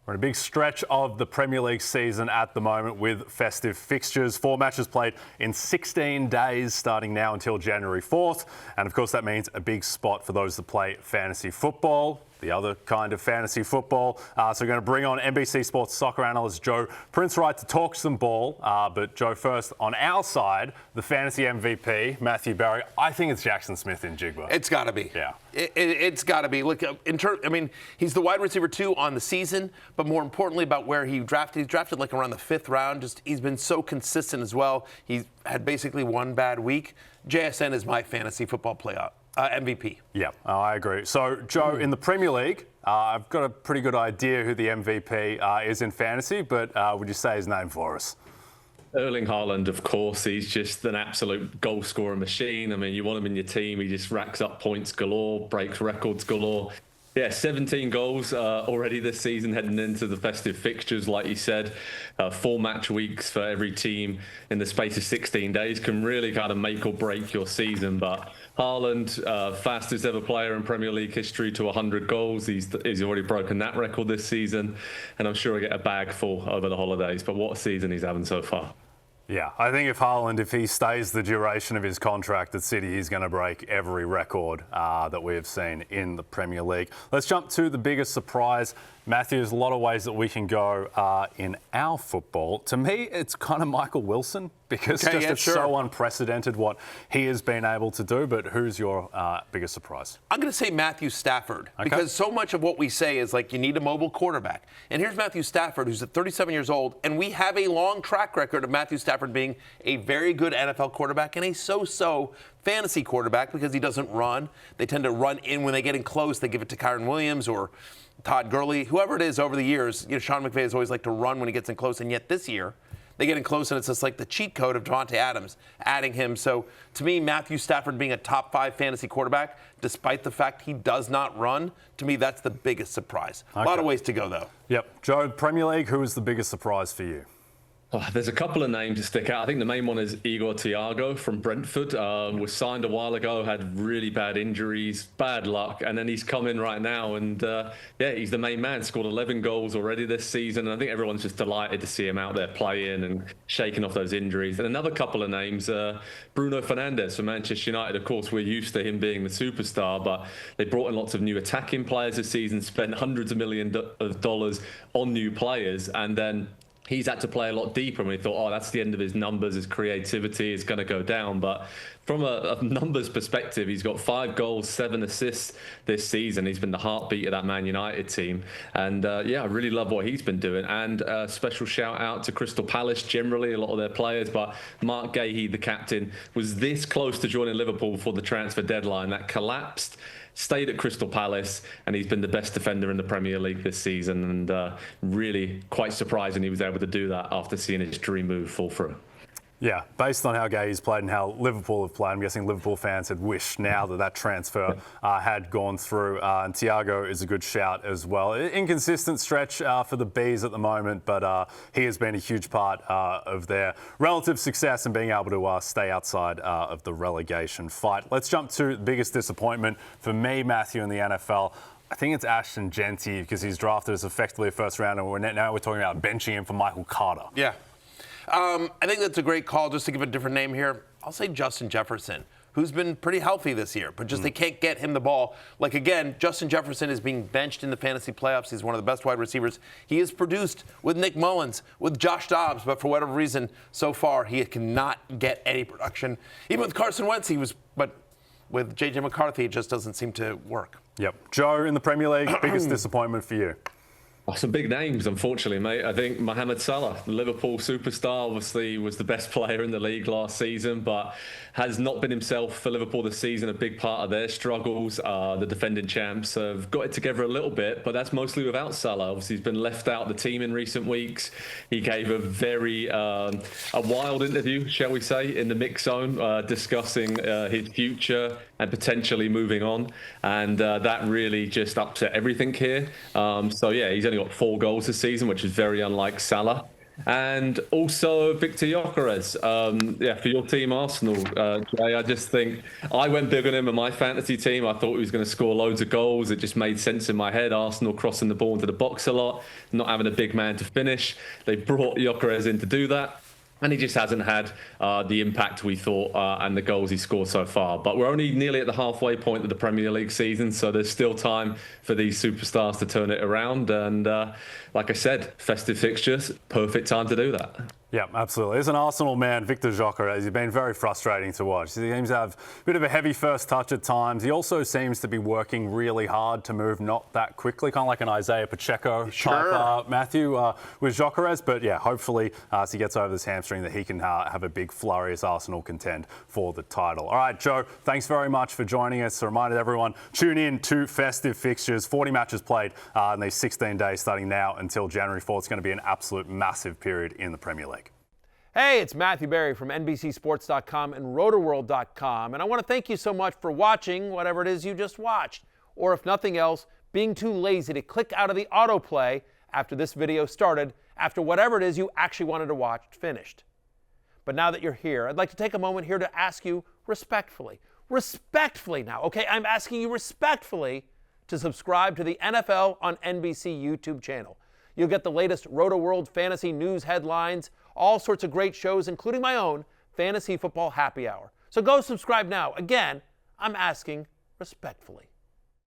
We're in a big stretch of the Premier League season at the moment with festive fixtures. 4 matches played in 16 days starting now until January 4th. And of course that means a big spot for those that play fantasy football, the other kind of fantasy football. So we're going to bring on NBC Sports soccer analyst Joe Prince-Wright to talk some ball. But Joe, first, on our side, the fantasy MVP, Matthew Barry. I think it's Jackson Smith in Jigba. It's got to be. Yeah. It's got to be. Look, he's the wide receiver 2 on the season, but more importantly about where he drafted. He's drafted like around the 5th round. He's been so consistent as well. He's had basically one bad week. JSN is my fantasy football playoff. MVP. Yeah, I agree. So, Joe, in the Premier League, I've got a pretty good idea who the MVP is in fantasy, but would you say his name for us? Erling Haaland, of course. He's just an absolute goal scorer machine. I mean, you want him in your team. He just racks up points galore, breaks records galore. Yeah, 17 goals already this season heading into the festive fixtures, like you said. 4 match weeks for every team in the space of 16 days can really kind of make or break your season. But Haaland, fastest ever player in Premier League history to 100 goals. He's already broken that record this season. And I'm sure he'll get a bag full over the holidays. But what a season he's having so far. Yeah, I think if Haaland, if he stays the duration of his contract at City, he's going to break every record that we have seen in the Premier League. Let's jump to the biggest surprise. Matthew, there's a lot of ways that we can go in our football. To me, it's kind of Michael Wilson because it's so unprecedented what he has been able to do. But who's your biggest surprise? I'm going to say Matthew Stafford because so much of what we say is like you need a mobile quarterback. And here's Matthew Stafford, who's at 37 years old, and we have a long track record of Matthew Stafford being a very good NFL quarterback and a so-so fantasy quarterback because he doesn't run. They tend to run in when they get in close. They give it to Kyren Williams or Todd Gurley, whoever it is over the years. You know, Sean McVay has always liked to run when he gets in close, and yet this year they get in close, and it's just like the cheat code of Devontae Adams, adding him. So to me, Matthew Stafford being a top 5 fantasy quarterback, despite the fact he does not run, to me that's the biggest surprise. A lot of ways to go, though. Yep. Joe, Premier League, who is the biggest surprise for you? Oh, there's a couple of names to stick out. I think the main one is Igor Thiago from Brentford. Was signed a while ago, had really bad injuries, bad luck, and then he's come in right now. And he's the main man. Scored 11 goals already this season. And I think everyone's just delighted to see him out there playing and shaking off those injuries. And another couple of names, Bruno Fernandes from Manchester United. Of course, we're used to him being the superstar, but they brought in lots of new attacking players this season, spent hundreds of millions of dollars on new players, and then he's had to play a lot deeper, and we thought, that's the end of his numbers, his creativity is going to go down. But from a numbers perspective, he's got 5 goals, 7 assists this season. He's been the heartbeat of that Man United team. And I really love what he's been doing. And a special shout out to Crystal Palace, generally, a lot of their players. But Mark Gahey, the captain, was this close to joining Liverpool before the transfer deadline. That collapsed. Stayed at Crystal Palace, and he's been the best defender in the Premier League this season, and really quite surprising he was able to do that after seeing his dream move fall through. Yeah, based on how Gahey's played and how Liverpool have played, I'm guessing Liverpool fans had wished now that transfer had gone through. And Thiago is a good shout as well. Inconsistent stretch for the Bees at the moment, but he has been a huge part of their relative success and being able to stay outside of the relegation fight. Let's jump to the biggest disappointment for me, Matthew, in the NFL. I think it's Ashton Genty because he's drafted as effectively a first rounder, and now we're talking about benching him for Michael Carter. Yeah. I think that's a great call. Just to give a different name here, I'll say Justin Jefferson, who's been pretty healthy this year, but just they can't get him the ball. Like, again, Justin Jefferson is being benched in the fantasy playoffs. He's one of the best wide receivers. He is produced with Nick Mullins, with Josh Dobbs, but for whatever reason, so far, he cannot get any production. Even with Carson Wentz, but with J.J. McCarthy, it just doesn't seem to work. Yep. Joe, in the Premier League, biggest disappointment for you? Some big names, unfortunately, mate. I think Mohamed Salah, the Liverpool superstar, obviously was the best player in the league last season, but has not been himself for Liverpool this season. A big part of their struggles. The defending champs have got it together a little bit, but that's mostly without Salah. Obviously, he's been left out of the team in recent weeks. He gave a very a wild interview, shall we say, in the mix zone, discussing his future and potentially moving on. And that really just upset everything here. He's only got 4 goals this season, which is very unlike Salah. And also Victor Gyökeres, for your team, Arsenal, Jay, I just think I went big on him in my fantasy team. I thought he was going to score loads of goals. It just made sense in my head. Arsenal crossing the ball into the box a lot, not having a big man to finish. They brought Gyökeres in to do that. And he just hasn't had the impact we thought and the goals he scored so far. But we're only nearly at the halfway point of the Premier League season, so there's still time for these superstars to turn it around. And like I said, festive fixtures, perfect time to do that. Yeah, absolutely. As an Arsenal man, Victor Gyökeres, he's been very frustrating to watch. He seems to have a bit of a heavy first touch at times. He also seems to be working really hard to move not that quickly, kind of like an Isaiah Pacheco type, Matthew, with Gyökeres. But yeah, hopefully as he gets over this hamstring that he can have a big flurry as Arsenal contend for the title. All right, Joe, thanks very much for joining us. A reminder to everyone, tune in to Festive Fixtures. 40 matches played in these 16 days starting now until January 4th. It's going to be an absolute massive period in the Premier League. Hey, it's Matthew Berry from NBCSports.com and Rotoworld.com, and I want to thank you so much for watching whatever it is you just watched, or if nothing else, being too lazy to click out of the autoplay after this video started, after whatever it is you actually wanted to watch finished. But now that you're here, I'd like to take a moment here to ask you respectfully now, okay? I'm asking you respectfully to subscribe to the NFL on NBC YouTube channel. You'll get the latest Rotoworld fantasy news headlines, all sorts of great shows, including my own Fantasy Football Happy Hour. So go subscribe now. Again, I'm asking respectfully.